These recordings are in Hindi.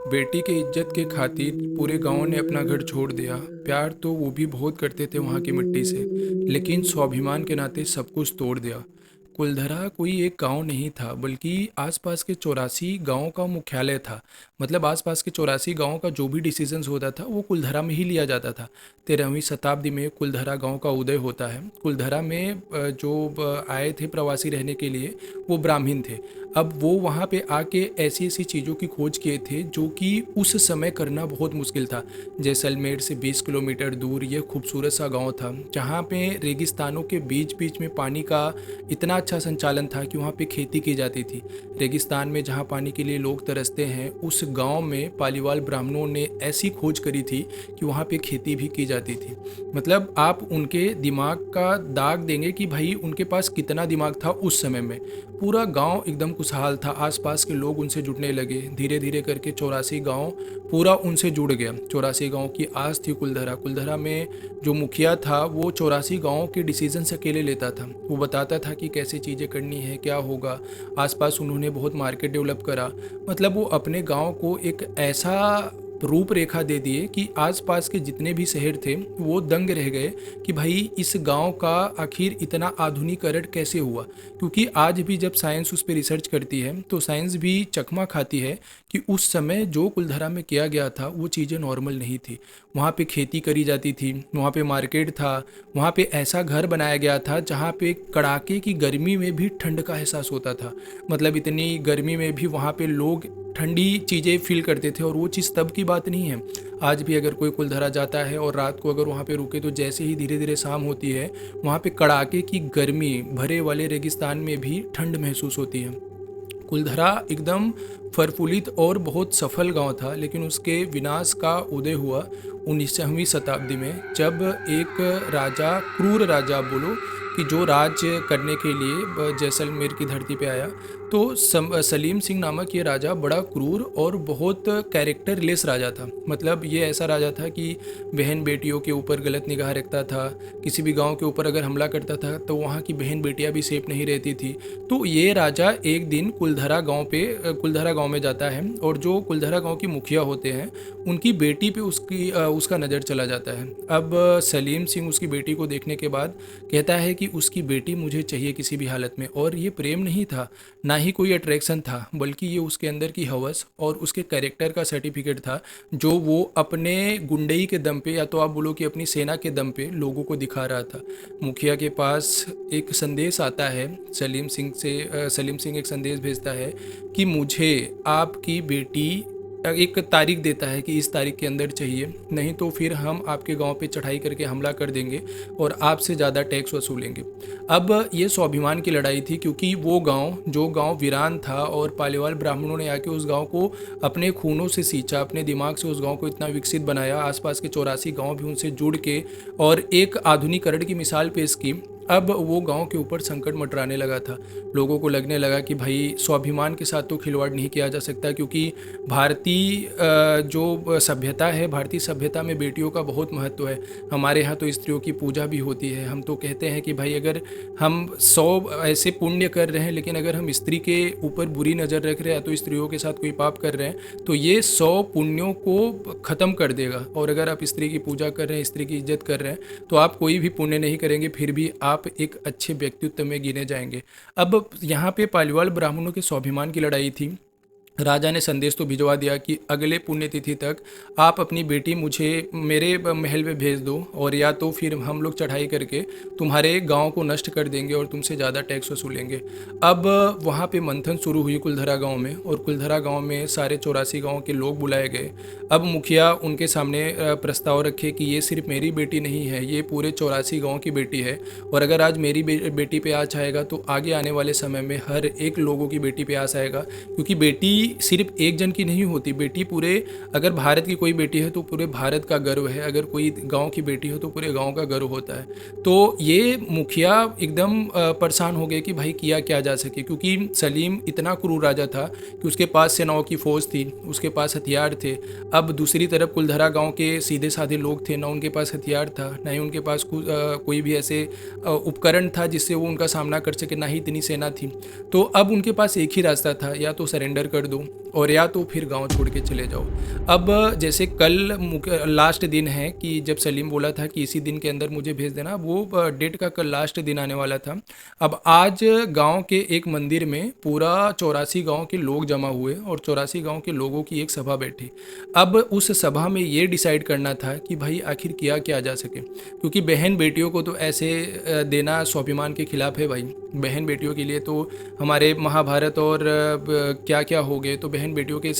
बेटी के इज्जत के खातिर पूरे गांव ने अपना घर छोड़ दिया। प्यार तो वो भी बहुत करते थे वहाँ की मिट्टी से, लेकिन स्वाभिमान के नाते सब कुछ तोड़ दिया। कुलधरा कोई एक गांव नहीं था, बल्कि आसपास के 84 गांवों का मुख्यालय था। मतलब आसपास के 84 गांवों का जो भी डिसीजंस होता था वो कुलधरा में ही लिया जाता था। 13वीं शताब्दी में कुलधरा गांव का उदय होता है। कुलधरा में जो आए थे प्रवासी रहने के लिए, वो ब्राह्मण थे। अब वो वहाँ पे आके ऐसी ऐसी चीज़ों की खोज किए थे जो कि उस समय करना बहुत मुश्किल था। जैसलमेर से 20 किलोमीटर दूर ये खूबसूरत सा गांव था, जहाँ पे रेगिस्तानों के बीच बीच में पानी का इतना अच्छा संचालन था कि वहाँ पे खेती की जाती थी। रेगिस्तान में जहाँ पानी के लिए लोग तरसते हैं, उस गांव में पालीवाल ब्राह्मणों ने ऐसी खोज करी थी कि वहाँ पे खेती भी की जाती थी। मतलब आप उनके दिमाग का दाग देंगे कि भाई उनके पास कितना दिमाग था उस समय में। पूरा गांव एकदम खुशहाल था, आसपास के लोग उनसे जुड़ने लगे। धीरे धीरे करके 84 गांव पूरा उनसे जुड़ गया। 84 गांव की आज थी कुलधरा। कुलधरा में जो मुखिया था वो 84 गांवों के डिसीजंस अकेले लेता था। वो बताता था कि कैसे चीज़ें करनी है, क्या होगा। आसपास उन्होंने बहुत मार्केट डेवलप करा। मतलब वो अपने गांव को एक ऐसा रूपरेखा दे दिए कि आसपास के जितने भी शहर थे वो दंग रह गए कि भाई इस गांव का आखिर इतना आधुनिकीकरण कैसे हुआ। क्योंकि आज भी जब साइंस उस पर रिसर्च करती है तो साइंस भी चकमा खाती है कि उस समय जो कुलधरा में किया गया था वो चीज़ें नॉर्मल नहीं थी। वहाँ पे खेती करी जाती थी, वहाँ पे मार्केट था, वहाँ पे ऐसा घर बनाया गया था जहाँ पे कड़ाके की गर्मी में भी ठंड का एहसास होता था। मतलब इतनी गर्मी में भी वहाँ पे लोग ठंडी चीज़ें फील करते थे, और वो चीज़ तब की बात नहीं है। आज भी अगर कोई कुलधरा जाता है और रात को अगर वहाँ पे रुके तो जैसे ही धीरे धीरे शाम होती है, वहाँ पे कड़ाके की गर्मी भरे वाले रेगिस्तान में भी ठंड महसूस होती है। कुलधरा एकदम प्रफुल्लित और बहुत सफल गांव था, लेकिन उसके विनाश का उदय हुआ 19वीं शताब्दी में, जब एक राजा, क्रूर राजा आप बोलो, कि जो राज करने के लिए जैसलमेर की धरती पे आया। तो सलीम सिंह नामक ये राजा बड़ा क्रूर और बहुत कैरेक्टरलेस राजा था। मतलब ये ऐसा राजा था कि बहन बेटियों के ऊपर गलत निगाह रखता था। किसी भी गांव के ऊपर अगर हमला करता था तो वहाँ की बहन बेटियाँ भी सेफ नहीं रहती थी। तो ये राजा एक दिन कुलधरा गांव में जाता है, और जो कुलधरा गांव की मुखिया होते हैं उनकी बेटी पे उसका नज़र चला जाता है। अब सलीम सिंह उसकी बेटी को देखने के बाद कहता है कि उसकी बेटी मुझे चाहिए किसी भी हालत में। और ये प्रेम नहीं था, ना ही कोई अट्रैक्शन था, बल्कि ये उसके अंदर की हवस और उसके कैरेक्टर का सर्टिफिकेट था, जो वो अपने गुंडई के दम पे, या तो आप बोलो कि अपनी सेना के दम पे लोगों को दिखा रहा था। मुखिया के पास एक संदेश आता है सलीम सिंह एक संदेश भेजता है कि मुझे आपकी बेटी, एक तारीख देता है कि इस तारीख के अंदर चाहिए, नहीं तो फिर हम आपके गांव पे चढ़ाई करके हमला कर देंगे और आपसे ज़्यादा टैक्स वसूलेंगे। अब ये स्वाभिमान की लड़ाई थी, क्योंकि वो जो गांव वीरान था, और पालीवाल ब्राह्मणों ने आके उस गांव को अपने खूनों से सींचा, अपने दिमाग से उस गांव को इतना विकसित बनाया। आसपास के 84 गांव भी उनसे जुड़ के और एक आधुनिकीकरण की मिसाल पेश की। अब वो गांव के ऊपर संकट मंडराने लगा था। लोगों को लगने लगा कि भाई स्वाभिमान के साथ तो खिलवाड़ नहीं किया जा सकता, क्योंकि जो सभ्यता है, भारतीय सभ्यता में बेटियों का बहुत महत्व है। हमारे यहाँ तो स्त्रियों की पूजा भी होती है। हम तो कहते हैं कि भाई अगर हम 100 ऐसे पुण्य कर रहे हैं, लेकिन अगर हम स्त्री के ऊपर बुरी नज़र रख रहे हैं, तो स्त्रियों के साथ कोई पाप कर रहे हैं, तो ये 100 पुण्यों को ख़त्म कर देगा। और अगर आप स्त्री की पूजा कर रहे हैं, स्त्री की इज्जत कर रहे हैं, तो आप कोई भी पुण्य नहीं करेंगे, फिर भी आप एक अच्छे व्यक्तित्व में गिने जाएंगे। अब यहाँ पे पालीवाल ब्राह्मणों के स्वाभिमान की लड़ाई थी। राजा ने संदेश तो भिजवा दिया कि अगले पुण्यतिथि तक आप अपनी बेटी मुझे मेरे महल में भेज दो, और या तो फिर हम लोग चढ़ाई करके तुम्हारे गांव को नष्ट कर देंगे और तुमसे ज़्यादा टैक्स वसूलेंगे। अब वहाँ पे मंथन शुरू हुई कुलधरा गांव में, और कुलधरा गांव में सारे 84 गांव के लोग बुलाए गए। अब मुखिया उनके सामने प्रस्ताव रखे कि ये सिर्फ मेरी बेटी नहीं है, ये पूरे 84 गाँव की बेटी है, और अगर आज मेरी बेटी पे आँच आएगा तो आगे आने वाले समय में हर एक लोगों की बेटी पे आस आएगा। क्योंकि बेटी सिर्फ एक जन की नहीं होती, बेटी पूरे, अगर भारत की कोई बेटी है तो पूरे भारत का गर्व है, अगर कोई गांव की बेटी हो तो पूरे गांव का गर्व होता है। तो ये मुखिया एकदम परेशान हो गए कि भाई किया क्या जा सके, क्योंकि सलीम इतना क्रूर राजा था कि उसके पास सेनाओं की फौज थी, उसके पास हथियार थे। अब दूसरी तरफ कुलधरा गांव के सीधे साधे लोग थे, ना उनके पास हथियार था, ना ही उनके पास कोई भी ऐसे उपकरण था जिससे वो उनका सामना कर सके, ना ही इतनी सेना थी। तो अब उनके पास एक ही रास्ता था, या तो सरेंडर कर दो और या तो फिर गांव छोड़ के चले जाओ। अब जैसे कल लास्ट दिन है कि जब सलीम बोला था कि इसी दिन के अंदर मुझे भेज देना, वो डेट का कल लास्ट दिन आने वाला था। अब आज गांव के एक मंदिर में पूरा 84 गांव के लोग जमा हुए और 84 गांव के लोगों की एक सभा बैठी। अब उस सभा में ये डिसाइड करना था कि भाई आखिर किया क्या जा सके, क्योंकि बहन बेटियों को तो ऐसे देना स्वाभिमान के खिलाफ है भाई। बहन बेटियों के लिए तो हमारे महाभारत और क्या क्या हो गए, तो बहन बेटियों के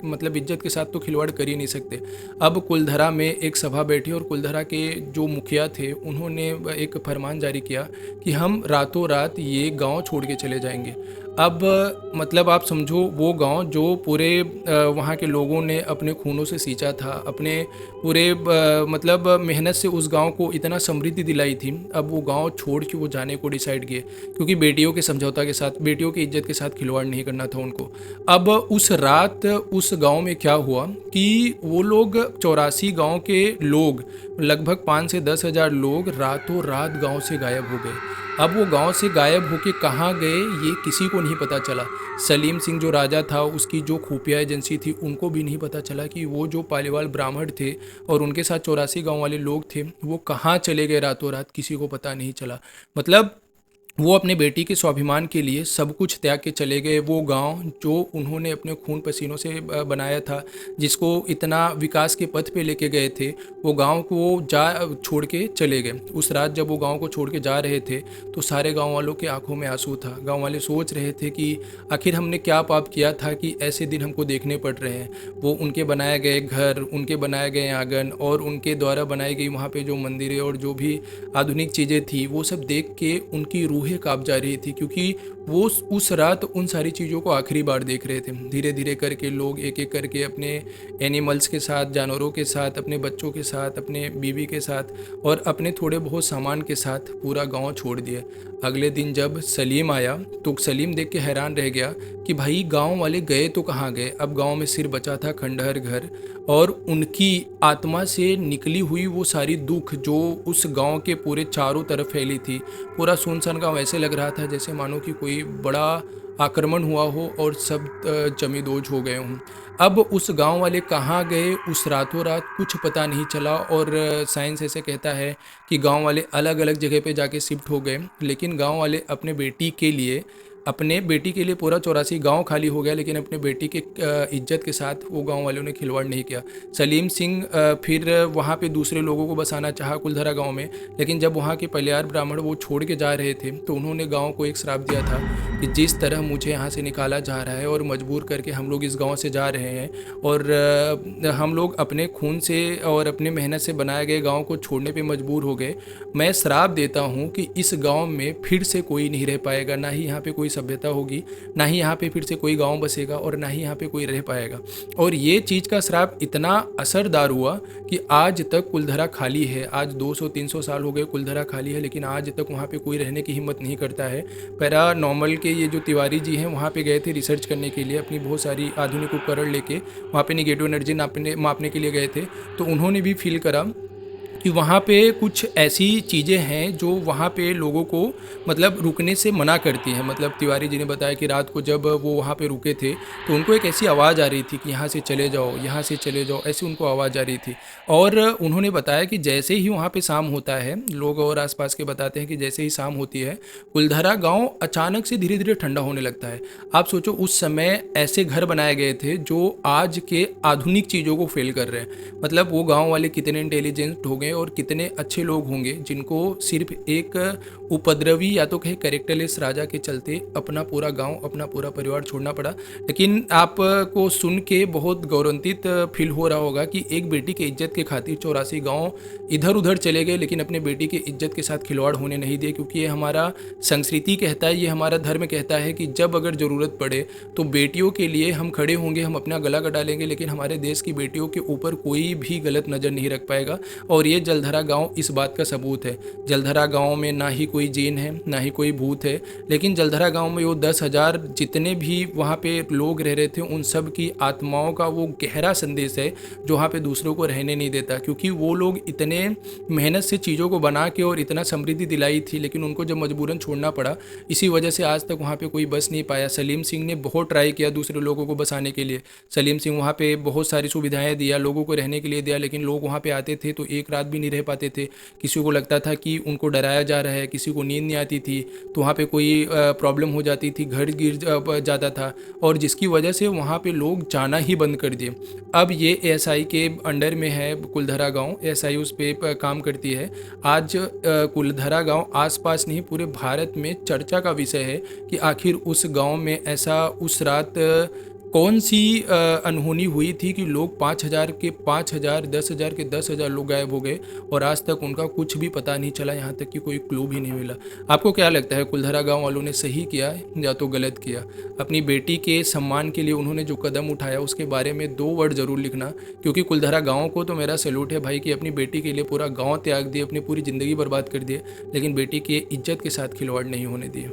मतलब इज्जत के साथ तो खिलवाड़ कर ही नहीं सकते। अब कुलधरा में एक सभा बैठी और कुलधरा के जो मुखिया थे उन्होंने एक फरमान जारी किया कि हम रातों रात ये गांव छोड़ के चले जाएंगे। अब मतलब आप समझो, वो गांव जो पूरे वहाँ के लोगों ने अपने खूनों से सींचा था, अपने पूरे मतलब मेहनत से उस गांव को इतना समृद्धि दिलाई थी, अब वो गांव छोड़ के वो जाने को डिसाइड किए, क्योंकि बेटियों के समझौता के साथ, बेटियों की इज्जत के साथ खिलवाड़ नहीं करना था उनको। अब उस रात उस गांव में क्या हुआ कि वो लोग 84 गांव के लोग, लगभग 5 से 10 हज़ार लोग रातों रात गांव से गायब हो गए। अब वो गांव से गायब होके कहाँ गए ये किसी को नहीं पता चला। सलीम सिंह जो राजा था, उसकी जो खुफिया एजेंसी थी, उनको भी नहीं पता चला कि वो जो पालीवाल ब्राह्मण थे और उनके साथ 84 गांव वाले लोग थे वो कहाँ चले गए रातों रात, किसी को पता नहीं चला। मतलब वो अपने बेटी के स्वाभिमान के लिए सब कुछ त्याग के चले गए। वो गांव जो उन्होंने अपने खून पसीनों से बनाया था, जिसको इतना विकास के पथ पे लेके गए थे, वो गांव को जा छोड़ के चले गए। उस रात जब वो गांव को छोड़ के जा रहे थे तो सारे गांव वालों के आंखों में आंसू था। गांव वाले सोच रहे थे कि आखिर हमने क्या पाप किया था कि ऐसे दिन हमको देखने पड़ रहे हैं। वो उनके बनाए गए घर, उनके बनाए गए आंगन और उनके द्वारा बनाई गई वहाँ पे जो मंदिरें और जो भी आधुनिक चीज़ें थी, वो सब देख के उनकी रूहें कांप जा रही थी, क्योंकि वो उस रात उन सारी चीज़ों को आखिरी बार देख रहे थे। धीरे धीरे करके लोग एक एक करके अपने एनिमल्स के साथ, जानवरों के साथ, अपने बच्चों के साथ, अपने बीवी के साथ और अपने थोड़े बहुत सामान के साथ पूरा गांव छोड़ दिया। अगले दिन जब सलीम आया तो सलीम देख के हैरान रह गया कि भाई गांव वाले गए तो कहाँ गए। अब गांव में सिर्फ बचा था खंडहर घर और उनकी आत्मा से निकली हुई वो सारी दुख जो उस गांव के पूरे चारों तरफ फैली थी। पूरा सुनसान गांव ऐसे लग रहा था जैसे मानो कि कोई बड़ा आक्रमण हुआ हो और सब जमींदोज हो गए हों। अब उस गांव वाले कहाँ गए उस रातों रात कुछ पता नहीं चला। और साइंस ऐसे कहता है कि गांव वाले अलग अलग जगह पे जाके शिफ्ट हो गए, लेकिन गांव वाले अपने बेटी के लिए पूरा 84 गांव खाली हो गया, लेकिन अपने बेटी के इज्जत के साथ वो गांव वालों ने खिलवाड़ नहीं किया। सलीम सिंह फिर वहाँ पे दूसरे लोगों को बसाना चाहा कुलधरा गांव में, लेकिन जब वहाँ के पलियार ब्राह्मण वो छोड़ के जा रहे थे तो उन्होंने गांव को एक श्राप दिया था कि जिस तरह मुझे यहाँ से निकाला जा रहा है और मजबूर करके हम लोग इस गाँव से जा रहे हैं और हम लोग अपने खून से और अपने मेहनत से बनाए गए गाँव को छोड़ने पर मजबूर हो गए, मैं श्राप देता हूँ कि इस गाँव में फिर से कोई नहीं रह पाएगा, ना ही यहाँ पे कोई सभ्यता होगी, ना ही यहाँ पे फिर से कोई गांव बसेगा और ना ही यहाँ पे कोई रह पाएगा। और ये चीज़ का श्राप इतना असरदार हुआ कि आज तक कुलधरा खाली है। आज 200-300 साल हो गए कुलधरा खाली है, लेकिन आज तक वहाँ पे कोई रहने की हिम्मत नहीं करता है। पैरानॉर्मल के ये जो तिवारी जी हैं वहाँ पे गए थे रिसर्च करने के लिए, अपनी बहुत सारी आधुनिक उपकरण लेके वहाँ पे निगेटिव एनर्जी मापने के लिए गए थे, तो उन्होंने भी फील करा कि वहाँ पे कुछ ऐसी चीज़ें हैं जो वहाँ पे लोगों को मतलब रुकने से मना करती हैं। मतलब तिवारी जी ने बताया कि रात को जब वो वहाँ पे रुके थे तो उनको एक ऐसी आवाज़ आ रही थी कि यहाँ से चले जाओ, यहाँ से चले जाओ, ऐसी उनको आवाज़ आ रही थी। और उन्होंने बताया कि जैसे ही वहाँ पे शाम होता है, लोग और आसपास के बताते हैं कि जैसे ही शाम होती है कुलधरा गाँव अचानक से धीरे धीरे ठंडा होने लगता है। आप सोचो उस समय ऐसे घर बनाए गए थे जो आज के आधुनिक चीज़ों को फेल कर रहे हैं। मतलब वो गाँव वाले कितने इंटेलिजेंट हो गए और कितने अच्छे लोग होंगे जिनको सिर्फ एक उपद्रवी या तो कहे कैरेक्टरलेस राजा के चलते अपना पूरा गांव, अपना पूरा परिवार छोड़ना पड़ा। लेकिन आपको सुन के बहुत गौरवान्वित फील हो रहा होगा कि एक बेटी की इज्जत के खातिर 84 गांव इधर उधर चले गए, लेकिन अपने बेटी की इज्जत के साथ खिलवाड़ होने नहीं दिए। क्योंकि ये हमारा संस्कृति कहता है, ये हमारा धर्म कहता है कि जब अगर ज़रूरत पड़े तो बेटियों के लिए हम खड़े होंगे, हम अपना गला कटा लेंगे, लेकिन हमारे देश की बेटियों के ऊपर कोई भी गलत नज़र नहीं रख पाएगा। और ये जलधरा गांव इस बात का सबूत है। जलधरा गांव में ना ही कोई जिन है, ना ही कोई भूत है, लेकिन जलधरा गांव में वो 10,000 जितने भी वहाँ पे लोग रह रहे थे उन सब की आत्माओं का वो गहरा संदेश है जो वहाँ पे दूसरों को रहने नहीं देता। क्योंकि वो लोग इतने मेहनत से चीज़ों को बना के और इतना समृद्धि दिलाई थी, लेकिन उनको जब मजबूरन छोड़ना पड़ा, इसी वजह से आज तक वहाँ पे कोई बस नहीं पाया। सलीम सिंह ने बहुत ट्राई किया दूसरे लोगों को बसाने के लिए। सलीम सिंह वहाँ पे बहुत सारी सुविधाएं दिया, लोगों को रहने के लिए दिया, लेकिन लोग वहाँ पे आते थे तो एक रात भी नहीं रह पाते थे। किसी को लगता था कि उनको डराया जा रहा है, किसी को नींद नहीं आती थी, तो वहाँ पे कोई प्रॉब्लम हो जाती थी, घर गिर जाता था, और जिसकी वजह से वहाँ पे लोग जाना ही बंद कर दिए। अब ये एएसआई के अंडर में है कुलधरा गांव, एएसआई उस पे काम करती है। आज कुलधरा गांव आसपास नहीं पूरे भारत में चर्चा का विषय है कि आखिर उस गांव में ऐसा उस रात कौन सी अनहोनी हुई थी कि लोग 5,000 के 5,000, 10,000 के 10,000 लोग गायब हो गए और आज तक उनका कुछ भी पता नहीं चला, यहाँ तक कि कोई क्लू भी नहीं मिला। आपको क्या लगता है, कुलधरा गांव वालों ने सही किया या तो गलत किया? अपनी बेटी के सम्मान के लिए उन्होंने जो कदम उठाया उसके बारे में 2 वर्ड ज़रूर लिखना, क्योंकि कुलधरा गाँव को तो मेरा सैल्यूट है भाई कि अपनी बेटी के लिए पूरा गाँव त्याग दिए, अपनी पूरी ज़िंदगी बर्बाद कर दिए, लेकिन बेटी की इज्जत के साथ खिलवाड़ नहीं होने दिए।